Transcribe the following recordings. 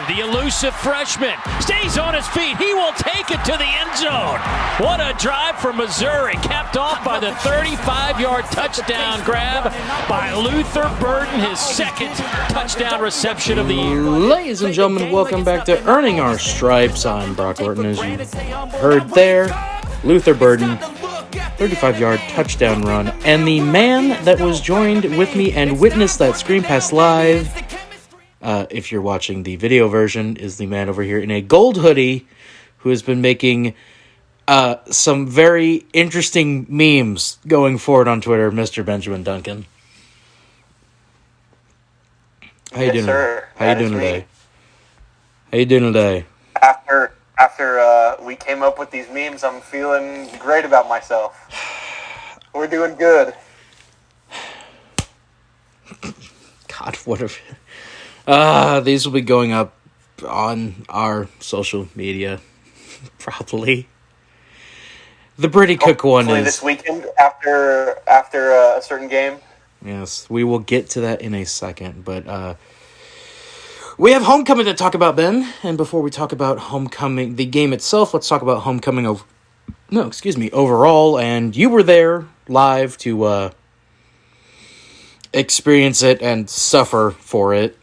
the elusive freshman, stays on his feet. He will take it to the end zone. What a drive for Missouri, capped off by the 35-yard touchdown grab by Luther Burden, his second touchdown reception of the year. Ladies and gentlemen, welcome back to Earning Our Stripes. I'm Brock Orton, as you heard there. Luther Burden, 35-yard touchdown run. And the man that was joined with me and witnessed that screen pass live, if you're watching the video version, is the man over here in a gold hoodie who has been making some very interesting memes going forward on Twitter, Mr. Benjamin Duncan. How you doing? Sir. How you doing today? How you doing today? After we came up with these memes, I'm feeling great about myself. We're doing good. God, what if... these will be going up on our social media, probably. The Brady Cook one is... this weekend after a certain game. Yes, we will get to that in a second, but we have homecoming to talk about, Ben. And before we talk about homecoming, the game itself, let's talk about homecoming overall. And you were there live to experience it and suffer for it,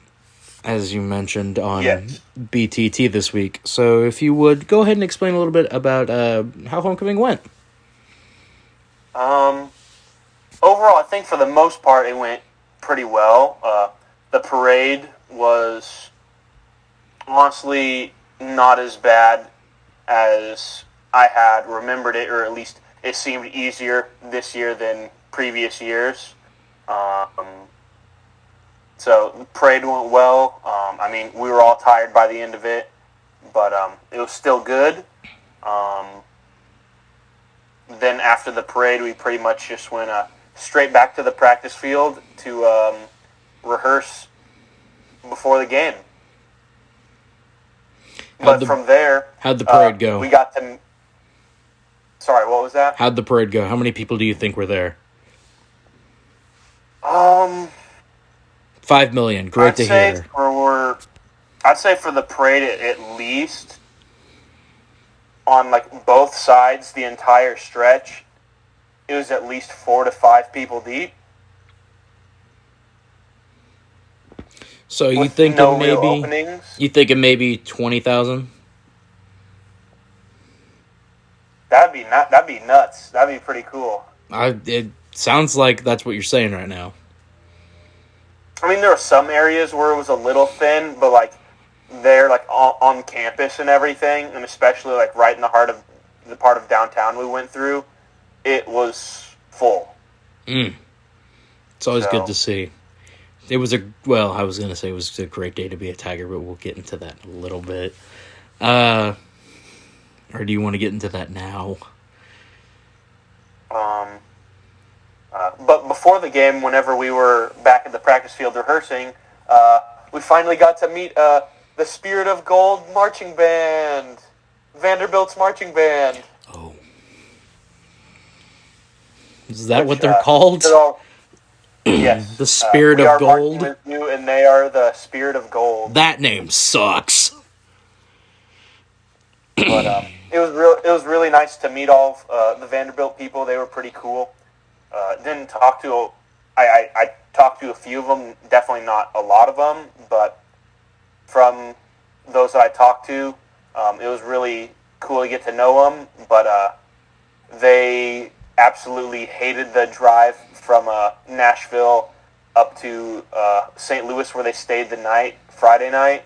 as you mentioned on BTT this week. So if you would, go ahead and explain a little bit about how homecoming went. Overall, I think for the most part, it went pretty well. The parade was honestly not as bad as I had remembered it, or at least it seemed easier this year than previous years. So the parade went well. I mean, we were all tired by the end of it, but it was still good. Then after the parade, we pretty much just went straight back to the practice field to rehearse before the game. From there... How'd the parade go? We got to... Sorry, what was that? How'd the parade go? How many people do you think were there? 5 million. Great to hear. I'd say for the parade, at least, on like both sides, the entire stretch, it was at least 4 to 5 people deep. So you think it maybe 20,000? That'd be nuts. That'd be pretty cool. It sounds like that's what you're saying right now. I mean, there were some areas where it was a little thin, but like there, like on campus and everything, and especially like right in the heart of the part of downtown we went through, it was full. It's always good to see. It was it was a great day to be a Tiger, but we'll get into that in a little bit. Or do you want to get into that now? But before the game, whenever we were back at the practice field rehearsing, we finally got to meet the Spirit of Gold marching band, Vanderbilt's marching band. Oh. Is that what they're called? Yes. The Spirit of Gold? We are marching with you, and they are the Spirit of Gold. That name sucks. But it was really nice to meet all of the Vanderbilt people. They were pretty cool. I talked to a few of them, definitely not a lot of them, but from those that I talked to, it was really cool to get to know them, but they absolutely hated the drive from Nashville up to St. Louis, where they stayed the night, Friday night,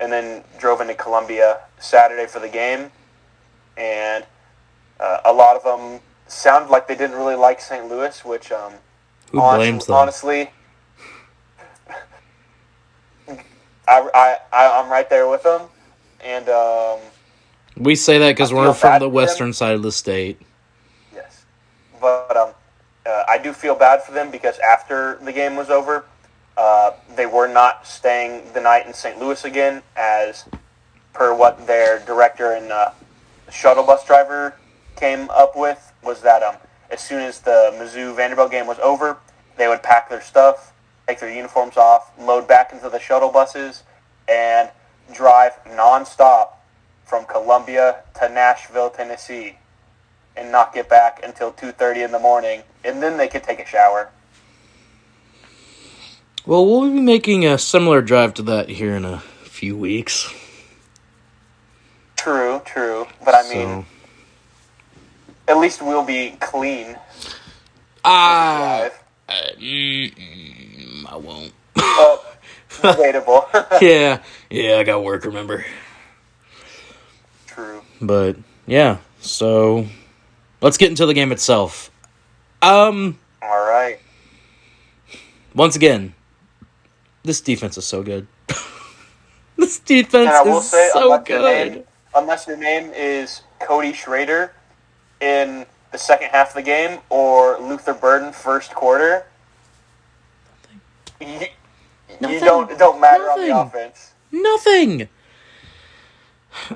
and then drove into Columbia Saturday for the game. And a lot of them sounded like they didn't really like St. Louis, which who blames them? Honestly, I'm right there with them. And we say that because we're from the western side of the state. Yes, but I do feel bad for them because after the game was over, they were not staying the night in St. Louis again, as per what their director and shuttle bus driver came up with, was that as soon as the Mizzou Vanderbilt game was over, they would pack their stuff, take their uniforms off, load back into the shuttle buses, and drive nonstop from Columbia to Nashville, Tennessee, and not get back until 2:30 in the morning, and then they could take a shower. Well, we'll be making a similar drive to that here in a few weeks. True. But I mean, at least we'll be clean. I won't. Debatable. Yeah, I got work, remember? True. But, yeah, so let's get into the game itself. All right. Once again, this defense is so good. This defense And I will is say, so good. Unless your name is Cody Schrader in the second half of the game or Luther Burden first quarter, you don't matter on the offense. Nothing.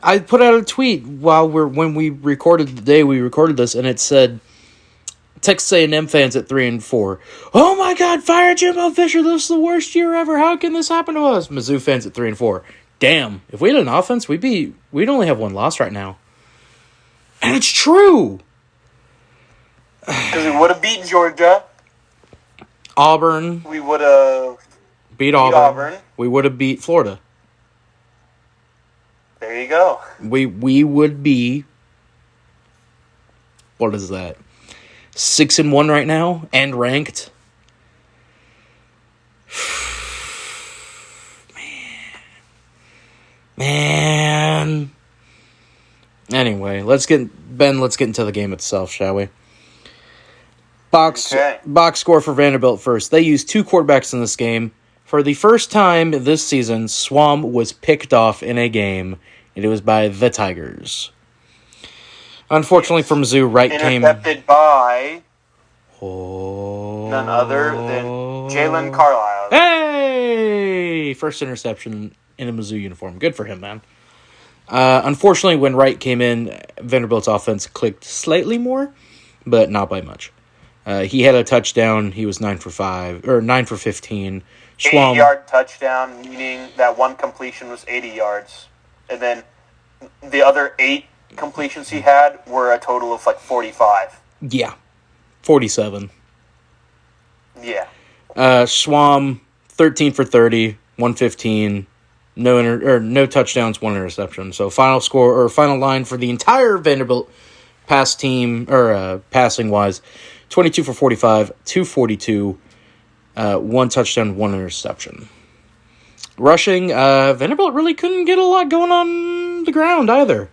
I put out a tweet when we recorded the day we recorded this, and it said, Texas A&M fans at 3-4. Oh my God, fire Jimbo Fisher! This is the worst year ever. How can this happen to us? Mizzou fans at 3-4. Damn, if we had an offense, we'd only have one loss right now. And it's true. Because we would have beaten Georgia. Auburn. We would have beat Auburn. We would have beat Florida. There you go. We would be, what is that, 6-1 right now and ranked. Man. Anyway, let's get into the game itself, shall we? Box score for Vanderbilt first. They used two quarterbacks in this game. For the first time this season, Swam was picked off in a game, and it was by the Tigers. Unfortunately for Mizzou, Wright came... Intercepted by none other than Jalen Carlisle. Hey! First interception in a Mizzou uniform. Good for him, man. Unfortunately, when Wright came in, Vanderbilt's offense clicked slightly more, but not by much. He had a touchdown. He was 9 for 15. 80-yard touchdown, meaning that one completion was 80 yards. And then the other 8 completions he had were a total of like 45. Yeah. 47. Yeah. Schwam, 13 for 30, 115, no touchdowns, 1 interception. So final line for the entire Vanderbilt passing wise, 22 for 45, 242, 1 touchdown, 1 interception. Rushing, Vanderbilt really couldn't get a lot going on the ground either.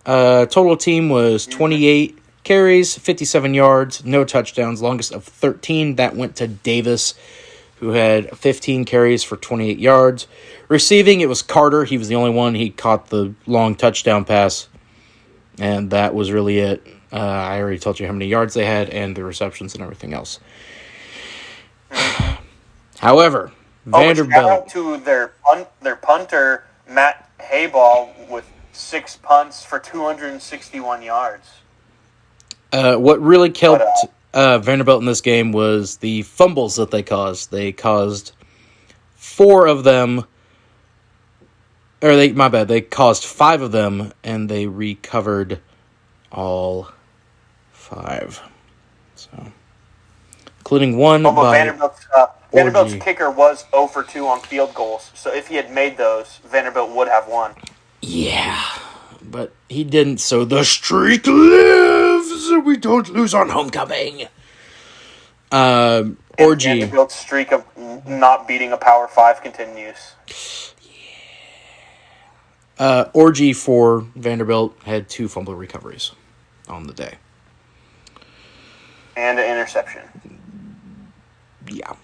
Total team was 28 carries, 57 yards, no touchdowns, longest of 13. That went to Davis, who had 15 carries for 28 yards. Receiving, it was Carter. He was the only one. He caught the long touchdown pass, and that was really it. I already told you how many yards they had and the receptions and everything else. However, Vanderbilt... Shout out to their punter, Matt Hayball, with 6 punts for 261 yards. What really killed Vanderbilt in this game was the fumbles that they caused. They caused 4 of them... They caused 5 of them, and they recovered all 5. So, including one by Vanderbilt's kicker was 0 for 2 on field goals. So if he had made those, Vanderbilt would have won. Yeah, but he didn't, so the streak lives! We don't lose on homecoming! Orgy. Vanderbilt's streak of not beating a Power 5 continues. Orgy for Vanderbilt had 2 fumble recoveries on the day. And an interception. Yeah.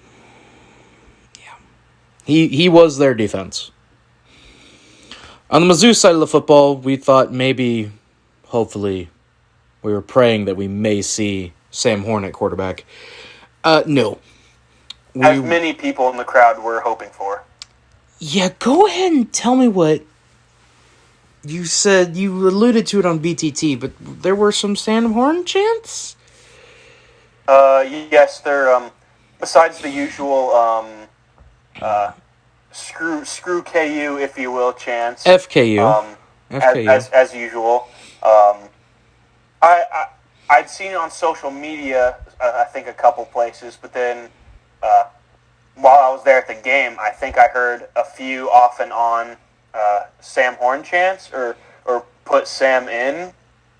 He was their defense. On the Mizzou side of the football, we thought hopefully, we were praying that we may see Sam Horn at quarterback. No. As many people in the crowd were hoping for. Yeah, go ahead and tell me what you said. You alluded to it on BTT, but there were some Sam Horn chants? Yes, there, besides the usual, screw KU, if you will, chants. FKU. FKU. As usual. I'd seen it on social media, I think a couple places, but then while I was there at the game, I think I heard a few off and on Sam Horn chants, or put Sam in,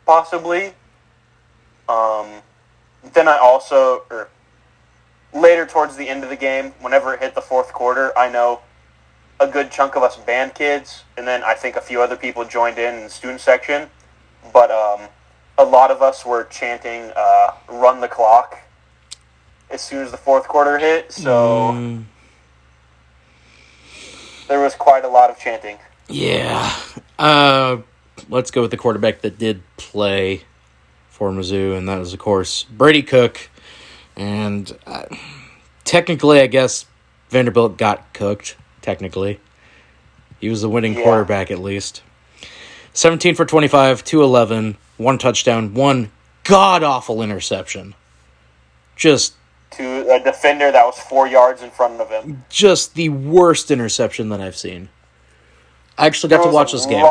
possibly. Then I also, later towards the end of the game, whenever it hit the fourth quarter, I know a good chunk of us band kids, and then I think a few other people joined in the student section, but a lot of us were chanting "Run the Clock" as soon as the fourth quarter hit, so there was quite a lot of chanting. Yeah. Let's go with the quarterback that did play for Mizzou, and that was, of course, Brady Cook. And technically, I guess Vanderbilt got cooked, technically. He was the winning quarterback, at least. 17 for 25, 211, 1 touchdown, 1 god-awful interception. Just to a defender that was 4 yards in front of him. Just the worst interception that I've seen. I actually got to watch this game.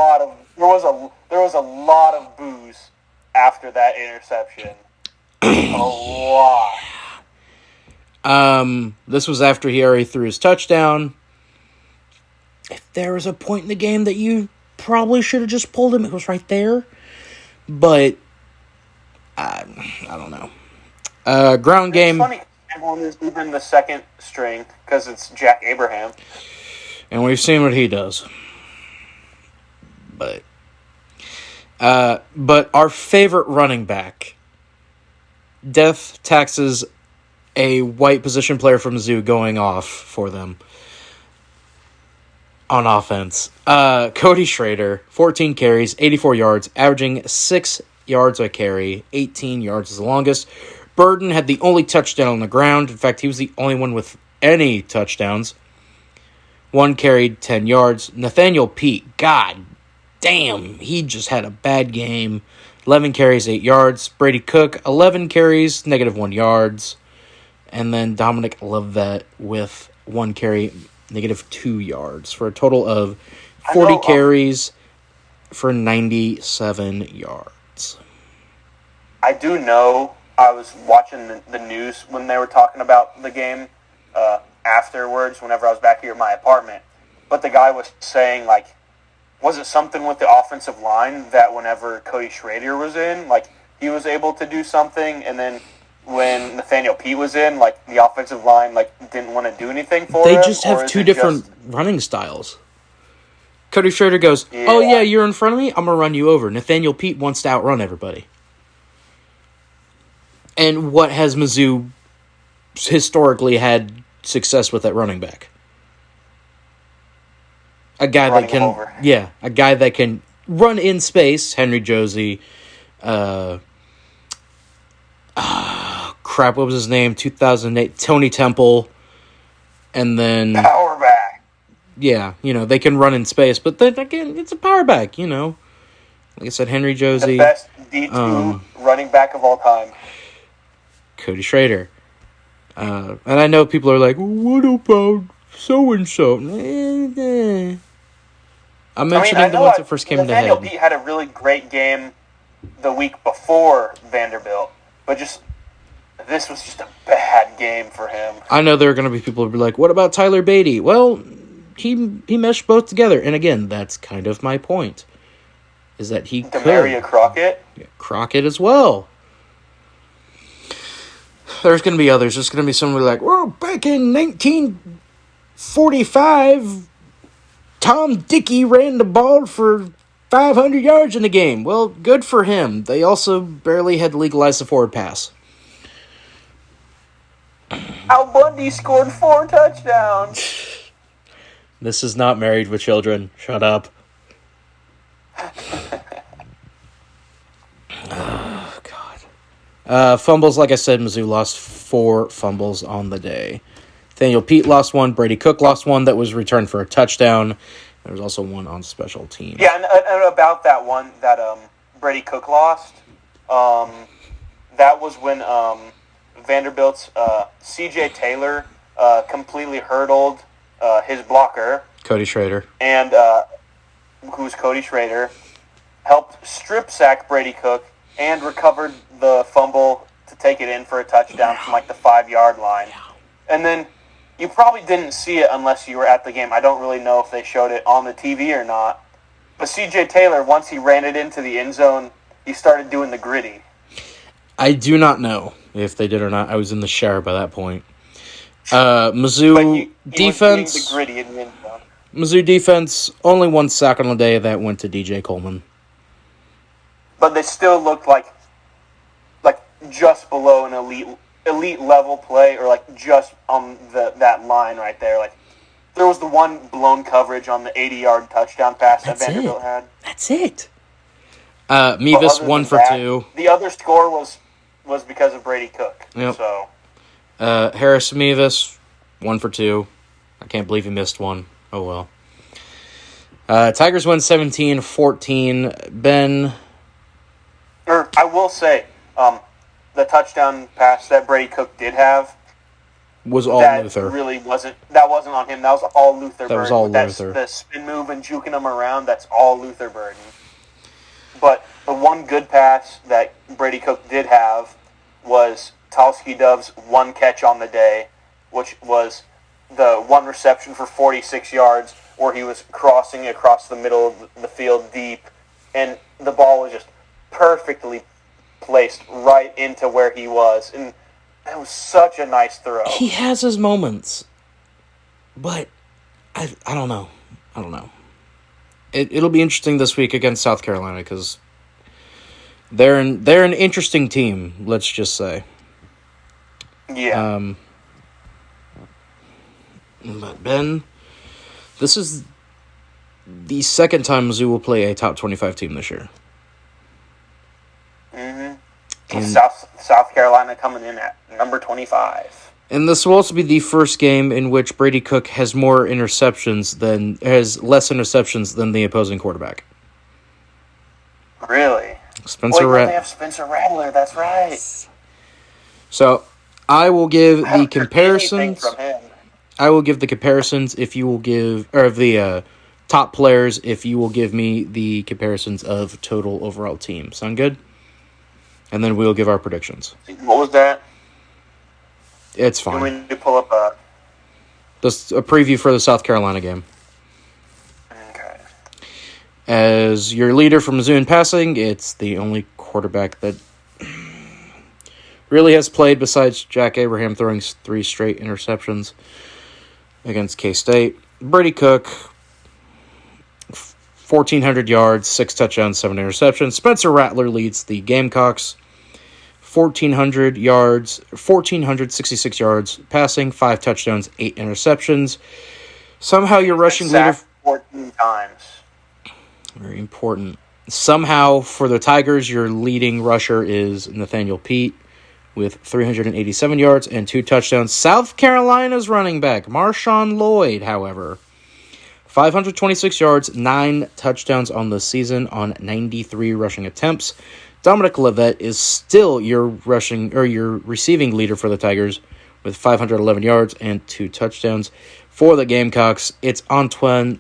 There was a lot of boos after that interception. A lot. This was after he already threw his touchdown. If there was a point in the game that you probably should have just pulled him, it was right there. But I don't know. Ground game. It's funny. Everyone is even the second string because it's Jack Abraham. And we've seen what he does. But our favorite running back, death taxes a white position player from Mizzou going off for them on offense. Cody Schrader, 14 carries, 84 yards, averaging 6 yards a carry, 18 yards is the longest. Burden had the only touchdown on the ground. In fact, he was the only one with any touchdowns. 1 carried, 10 yards. Nathaniel Pete, god damn, he just had a bad game. 11 carries, 8 yards. Brady Cook, 11 carries, -1 yards. And then Dominic Levet with 1 carry, -2 yards, for a total of 40 carries for 97 yards. I do know, I was watching the news when they were talking about the game afterwards, whenever I was back here at my apartment. But the guy was saying, like, was it something with the offensive line that whenever Cody Schrader was in, like, he was able to do something, and then when Nathaniel Pete was in, like, the offensive line, like, didn't want to do anything for him? They just have two different running styles. Cody Schrader goes, oh yeah, you're in front of me, I'm going to run you over. Nathaniel Pete wants to outrun everybody. And what has Mizzou historically had success with at running back? A guy that can, a guy that can run in space. Henry Josie, what was his name? 2008, Tony Temple, and then power back. Yeah, they can run in space, but then again, it's a power back. Like I said, Henry Josie, the best D2 running back of all time. Cody Schrader, and I know people are like, what about so and so? I'm mentioning the ones that first came into head. Nathaniel Pete had a really great game the week before Vanderbilt, but this was just a bad game for him. I know there are going to be people who be like, what about Tyler Beatty? Well, he meshed both together, and again, that's kind of my point, is that he Demaria Crockett? Yeah, Crockett as well. There's going to be others. There's going to be somebody like, well, back in 1945, Tom Dickey ran the ball for 500 yards in the game. Well, good for him. They also barely had legalized the forward pass. Al Bundy scored 4 touchdowns. This is not Married with Children. Shut up. Oh, God. Fumbles, like I said, Mizzou lost 4 fumbles on the day. Nathaniel Pete lost 1. Brady Cook lost 1 that was returned for a touchdown. There was also 1 on special teams. Yeah, and about that one that Brady Cook lost, that was when Vanderbilt's C.J. Taylor completely hurdled his blocker, Cody Schrader, and who's Cody Schrader, helped strip sack Brady Cook and recovered the fumble to take it in for a touchdown from like the 5-yard line. And then you probably didn't see it unless you were at the game. I don't really know if they showed it on the TV or not. But C.J. Taylor, once he ran it into the end zone, he started doing the gritty. I do not know if they did or not. I was in the shower by that point. Mizzou defense. Was doing the gritty in the end zone. Mizzou defense, only one sack on the day. That went to DJ Coleman. But they still looked like just below an elite level play, or like just on that line right there. Like there was the one blown coverage on the 80-yard touchdown pass that Vanderbilt had. That's it. Mevis 1 for 2. The other score was because of Brady Cook. Yep. So Harris Mevis 1 for 2. I can't believe he missed one. Oh well. Tigers win 17-14. Ben. I will say, the touchdown pass that Brady Cook did have was all Luther. That wasn't on him. That was all Luther Burden. That was all Luther. The spin move and juking him around, that's all Luther Burden. But the one good pass that Brady Cook did have was Talski Dove's one catch on the day, which was the one reception for 46 yards where he was crossing across the middle of the field deep, and the ball was just perfectly placed right into where he was, and that was such a nice throw. He has his moments, but I don't know. It'll be interesting this week against South Carolina because they're an interesting team. Let's just say. Yeah. But Ben, this is the second time Mizzou will play a top 25 team this year. And South Carolina coming in at number 25. And this will also be the first game in which Brady Cook has less interceptions than the opposing quarterback. Really? They have Spencer Rattler. That's right. So I will give the comparisons. From him. I will give the comparisons if you will give, or the top players if you will give me the comparisons of total overall team. Sound good? And then we'll give our predictions. What was that? It's fine. We need to pull up Just a preview for the South Carolina game. Okay. As your leader from Mizzou in passing, it's the only quarterback that really has played besides Jack Abraham throwing 3 straight interceptions against K-State. Brady Cook, 1,400 yards, 6 touchdowns, 7 interceptions. Spencer Rattler leads the Gamecocks, 1,466 yards passing, 5 touchdowns, 8 interceptions. Somehow your rushing leader... 14 times. Very important. Somehow for the Tigers, your leading rusher is Nathaniel Pete with 387 yards and 2 touchdowns. South Carolina's running back, Marshawn Lloyd, however, 526 yards, 9 touchdowns on the season on 93 rushing attempts. Dominic Levitt is still your receiving leader for the Tigers with 511 yards and 2 touchdowns. For the Gamecocks, it's Antoine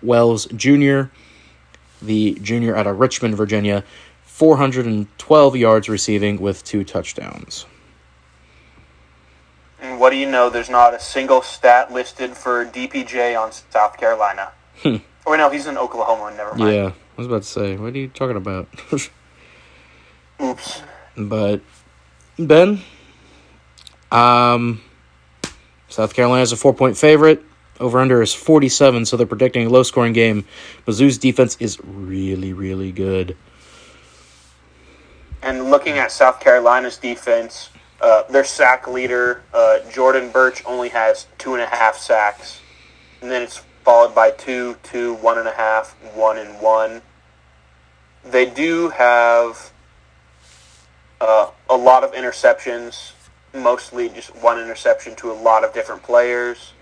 Wells Jr., the junior out of Richmond, Virginia, 412 yards receiving with 2 touchdowns. And what do you know? There's not a single stat listed for DPJ on South Carolina. Oh, no, he's in Oklahoma. Never mind. Yeah, I was about to say, what are you talking about? Oops. But, Ben, South Carolina's a 4-point favorite. Over-under is 47, so they're predicting a low-scoring game. Mizzou's defense is really, really good. And looking at South Carolina's defense, their sack leader, Jordan Birch, only has 2.5 sacks. And then it's followed by 2, 1.5, 1, and 1. They do have a lot of interceptions, mostly just one interception to a lot of different players.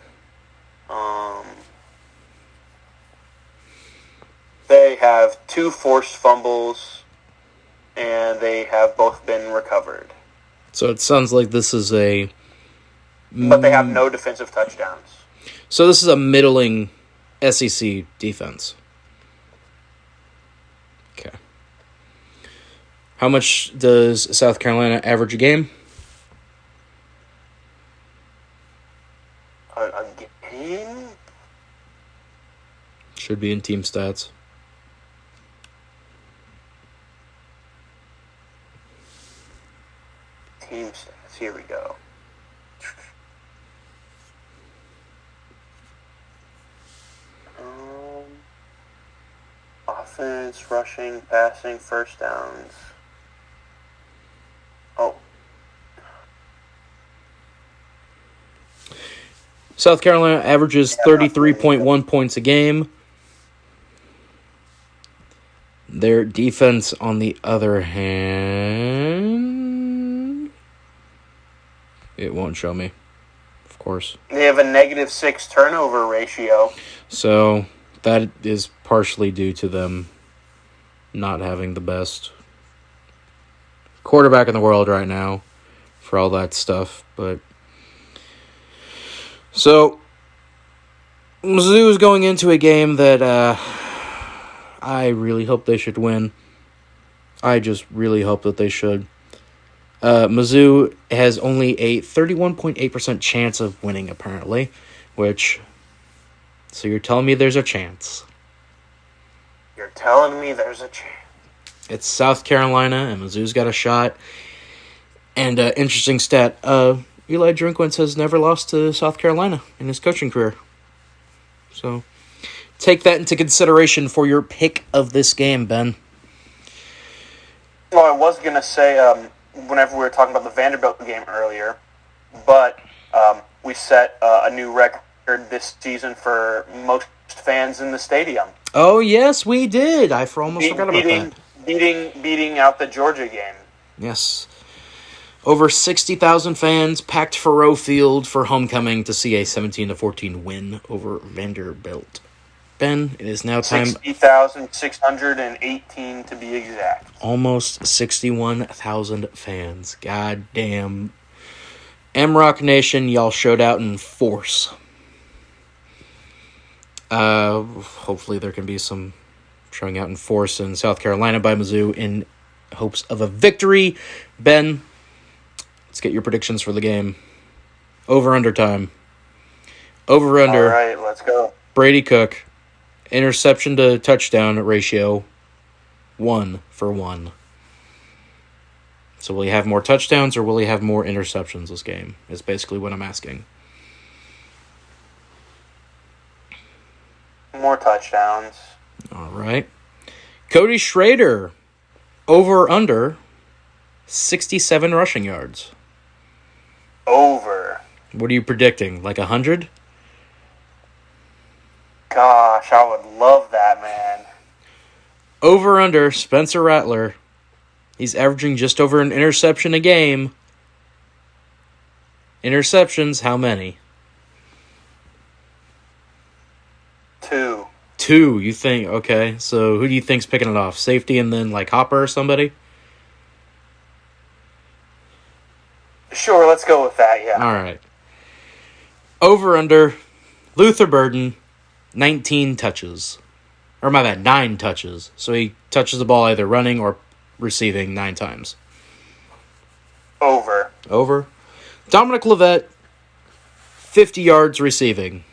They have 2 forced fumbles, and they have both been recovered. So it sounds like this is a but they have no defensive touchdowns. So this is a middling SEC defense. Okay. How much does South Carolina average a game? A game? Should be in team stats. Team stats. Here we go. Offense, rushing, passing, first downs. Oh. South Carolina averages 33.1 points a game. Their defense, on the other hand, it won't show me, of course. They have a -6 turnover ratio. So that is partially due to them not having the best quarterback in the world right now for all that stuff. But so Mizzou is going into a game that I really hope they should win. I just really hope that they should. Mizzou has only a 31.8% chance of winning, apparently, which... So you're telling me there's a chance? You're telling me there's a chance. It's South Carolina, and Mizzou's got a shot. And interesting stat, Eli Drinkwitz has never lost to South Carolina in his coaching career. So take that into consideration for your pick of this game, Ben. Well, I was going to say, whenever we were talking about the Vanderbilt game earlier, but we set a new record this season for most fans in the stadium. Oh, yes, we did. I almost forgot about that. Beating out the Georgia game. Yes. Over 60,000 fans packed Faroe Field for homecoming to see a 17-14 win over Vanderbilt. Ben, it is now time... 60,618 to be exact. Almost 61,000 fans. God damn. M-Rock Nation, y'all showed out in force. Hopefully there can be some showing out in force in South Carolina by Mizzou in hopes of a victory. Ben, let's get your predictions for the game. Over-under time. Over-under. All right, let's go. Brady Cook. Interception to touchdown ratio, 1-for-1. So will he have more touchdowns or will he have more interceptions this game? Is basically what I'm asking. More touchdowns. All right. Cody Schrader, over-under, 67 rushing yards. Over. What are you predicting, like 100? Gosh, I would love that, man. Over-under, Spencer Rattler. He's averaging just over an interception a game. Interceptions, how many? 2. 2, you think? Okay, so who do you think's picking it off? Safety and then like Hopper or somebody? Sure, let's go with that, yeah. All right. Over-under, Luther Burden, 19 touches. Or my bad, 9 touches. So he touches the ball either running or receiving 9 times. Over. Over. Dominic Levet, 50 yards receiving.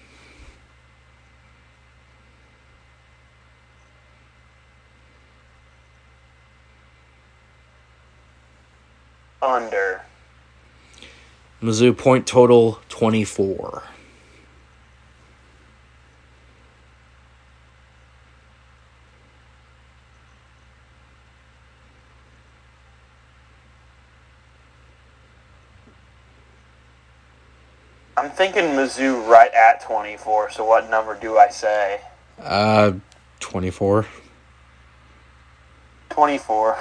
Under. Mizzou point total, 24. I'm thinking Mizzou right at 24, so what number do I say? 24. 24.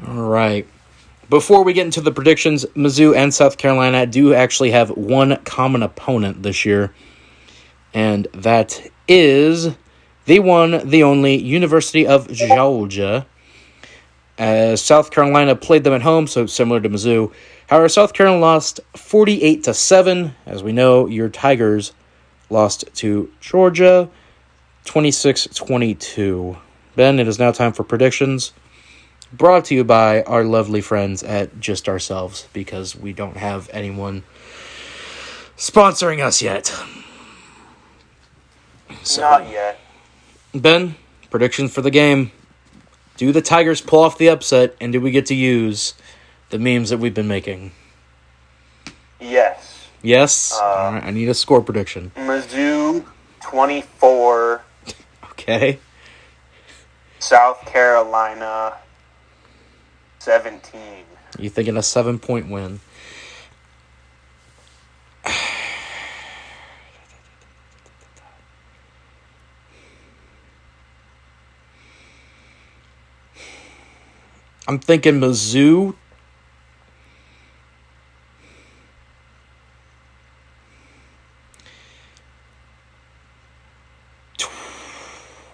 All right. Before we get into the predictions, Mizzou and South Carolina do actually have one common opponent this year, and that is the one, the only University of Georgia. South Carolina played them at home, so similar to Mizzou. However, South Carolina lost 48-7. As we know, your Tigers lost to Georgia 26-22. Ben, it is now time for predictions. Brought to you by our lovely friends at Just Ourselves, because we don't have anyone sponsoring us yet. So, Not yet. Ben, predictions for the game. Do the Tigers pull off the upset, and do we get to use the memes that we've been making? Yes. Yes? All right, I need a score prediction. Mizzou 24. Okay. South Carolina 17. You thinking a 7-point win? I'm thinking Mizzou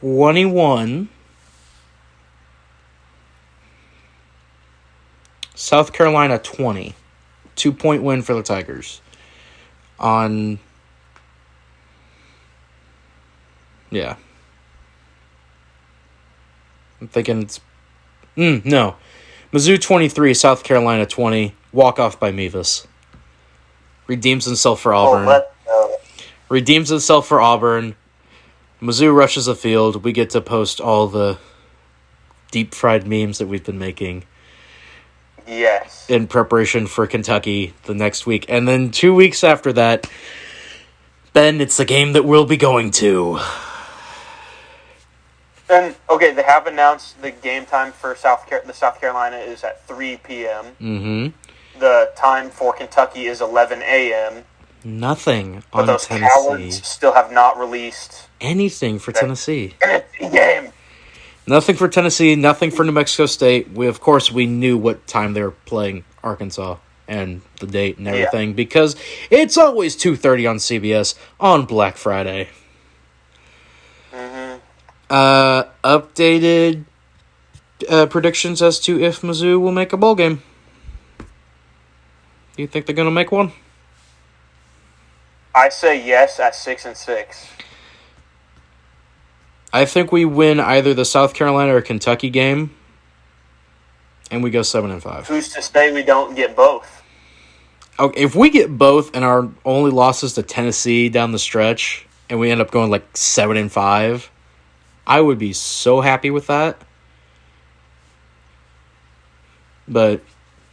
21. South Carolina 20. 2-point win for the Tigers. Yeah. I'm thinking it's... no. Mizzou 23, South Carolina 20. Walk off by Mevis. Redeems himself for Auburn. Redeems himself for Auburn. Mizzou rushes the field. We get to post all the deep-fried memes that we've been making. Yes. In preparation for Kentucky the next week. And then 2 weeks after that, Ben, it's the game that we'll be going to. And, okay, they have announced the game time for the South Carolina is at 3 p.m. Mm-hmm. The time for Kentucky is 11 a.m. Nothing but on those Tennessee. cowards still have not released anything for Tennessee. Game. Nothing for Tennessee, nothing for New Mexico State. We knew what time they were playing Arkansas and the date and everything because it's always 2:30 on CBS on Black Friday. Mm-hmm. Updated predictions as to if Mizzou will make a bowl game. Do you think they're going to make one? I say yes at 6-6. I think we win either the South Carolina or Kentucky game, and we go 7-5. Who's to say we don't get both? Okay, if we get both and our only losses to Tennessee down the stretch, and we end up going like 7-5, I would be so happy with that. But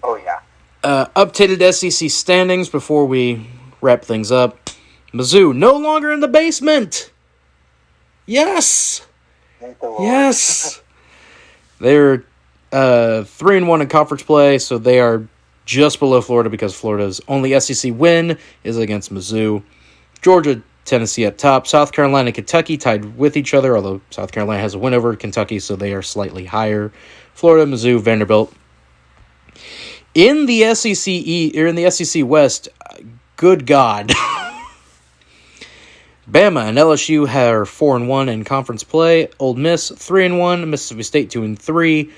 oh yeah, updated SEC standings before we wrap things up. Mizzou no longer in the basement. Yes. Yes. They're 3-1 in conference play, so they are just below Florida because Florida's only SEC win is against Mizzou. Georgia, Tennessee at top. South Carolina, Kentucky tied with each other, although South Carolina has a win over Kentucky, so they are slightly higher. Florida, Mizzou, Vanderbilt. In the SEC West, good God. Bama and LSU are 4-1 in conference play. Ole Miss 3-1. Mississippi State 2-3.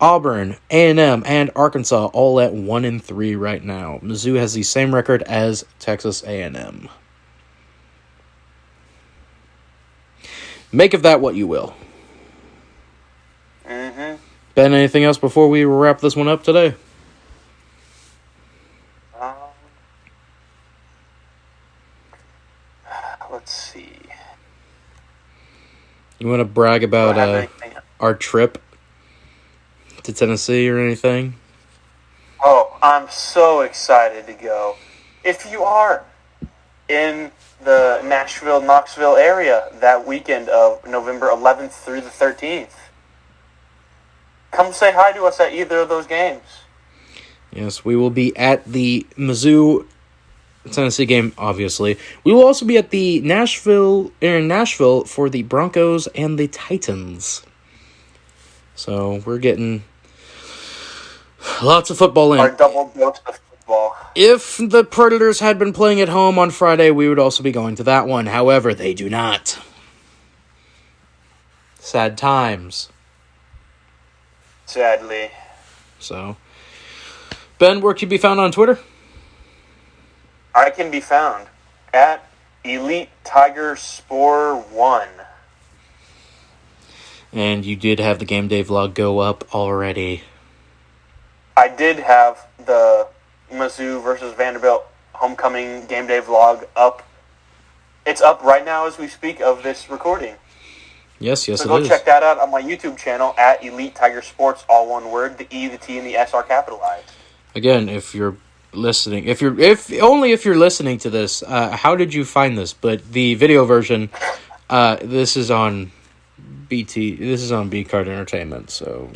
Auburn, A&M, and Arkansas all at 1-3 right now. Mizzou has the same record as Texas A&M. Make of that what you will. Mm-hmm. Ben, anything else before we wrap this one up today? Let's see. You want to brag about our trip to Tennessee or anything? Oh, I'm so excited to go. If you are in the Nashville-Knoxville area that weekend of November 11th through the 13th, come say hi to us at either of those games. Yes, we will be at the Mizzou-Tennessee game, obviously. We will also be at the Nashville for the Broncos and the Titans. So we're getting lots of football in. Our double dose of football. If the Predators had been playing at home on Friday, we would also be going to that one. However, they do not. Sad times. Sadly. So, Ben, where can you be found on Twitter? I can be found at EliteTigerSports1. And you did have the game day vlog go up already. I did have the Mizzou versus Vanderbilt homecoming game day vlog up. It's up right now as we speak of this recording. Yes, so it is. go check that out on my YouTube channel at EliteTigerSports, all one word. The E, the T, and the S are capitalized. Again, if you're listening, if you're listening to this, how did you find this? But the video version, this is on BT. This is on B Card Entertainment. So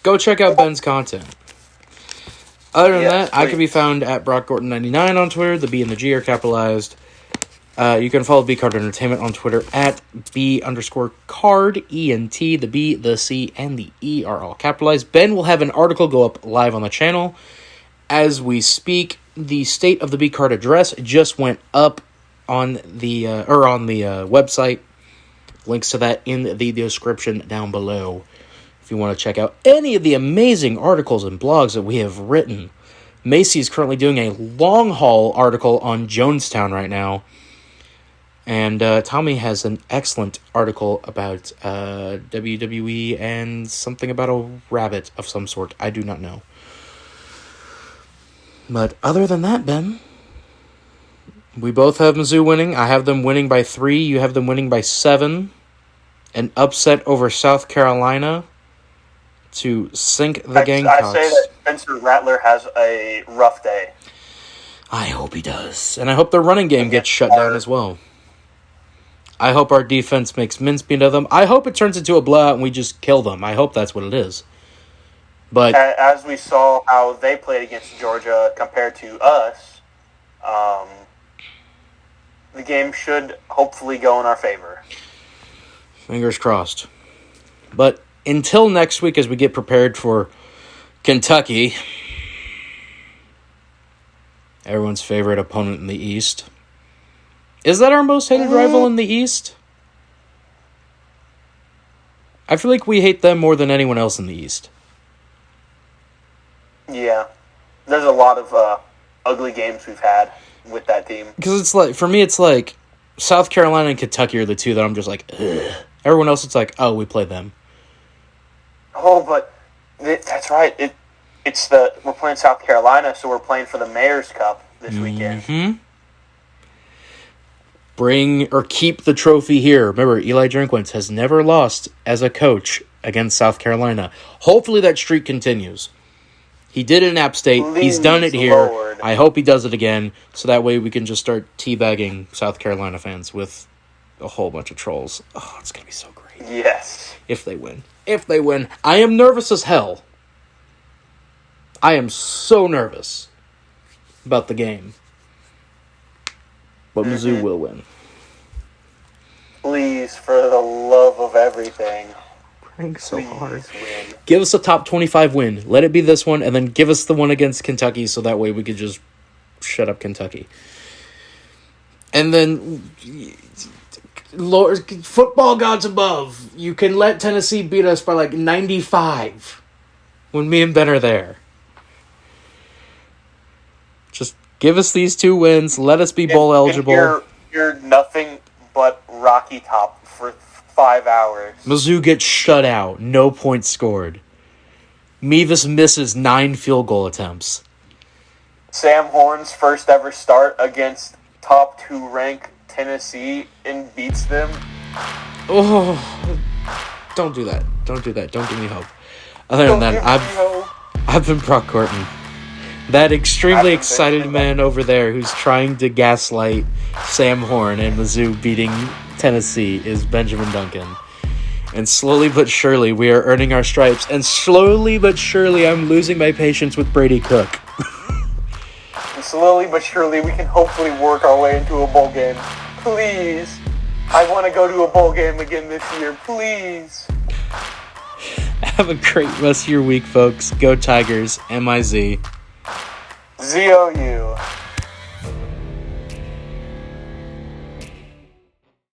go check out Ben's content. Other than that, please. I can be found at BrockGorton99 on Twitter. The B and the G are capitalized. You can follow B Card Entertainment on Twitter at B_card, ENT. The B, the C, and the E are all capitalized. Ben will have an article go up live on the channel as we speak. The State of the B Card address just went up on the website. Links to that in the description down below. If you want to check out any of the amazing articles and blogs that we have written. Macy is currently doing a long haul article on Jonestown right now. And Tommy has an excellent article about WWE and something about a rabbit of some sort. I do not know. But other than that, Ben, we both have Mizzou winning. I have them winning by 3. You have them winning by 7. An upset over South Carolina to sink the Gamecocks. I say that Spencer Rattler has a rough day. I hope he does. And I hope the running game gets shut down as well. I hope our defense makes mincemeat of them. I hope it turns into a blowout and we just kill them. I hope that's what it is. But as we saw how they played against Georgia compared to us, the game should hopefully go in our favor. Fingers crossed. But until next week as we get prepared for Kentucky, everyone's favorite opponent in the East. Is that our most hated rival in the East? I feel like we hate them more than anyone else in the East. Yeah. There's a lot of ugly games we've had with that team. Because it's like, for me, it's like South Carolina and Kentucky are the two that I'm just like, ugh. Everyone else, it's like, oh, we play them. Oh, but that's right. We're playing South Carolina, so we're playing for the Mayor's Cup this weekend. Mm-hmm. Keep the trophy here. Remember, Eli Drinkwitz has never lost as a coach against South Carolina. Hopefully that streak continues. He did it in App State. Please, he's done it here. Lord. I hope he does it again, so that way we can just start teabagging South Carolina fans with a whole bunch of trolls. Oh, it's going to be so great. Yes. If they win. I am nervous as hell. I am so nervous about the game. But Mizzou will win. Please, for the love of everything. Praying so please hard. Win. Give us a top 25 win. Let it be this one, and then give us the one against Kentucky, so that way we could just shut up Kentucky. And then, Lord, football gods above, you can let Tennessee beat us by like 95 when me and Ben are there. Just give us these 2 wins. Let us be bowl eligible. You're nothing but Rocky Top for 5 hours. Mizzou gets shut out. No points scored. Mevis misses 9 field goal attempts. Sam Horn's first ever start against top 2 ranked Tennessee and beats them. Oh, don't do that. Don't give me hope. Other than that, I've been Brock Corton. That extremely excited man over there who's trying to gaslight Sam Horn and Mizzou beating Tennessee is Benjamin Duncan. And slowly but surely, we are earning our stripes. And slowly but surely, I'm losing my patience with Brady Cook. And slowly but surely, we can hopefully work our way into a bowl game. Please. I want to go to a bowl game again this year. Please. Have a great rest of your week, folks. Go Tigers. MIZ. ZOU.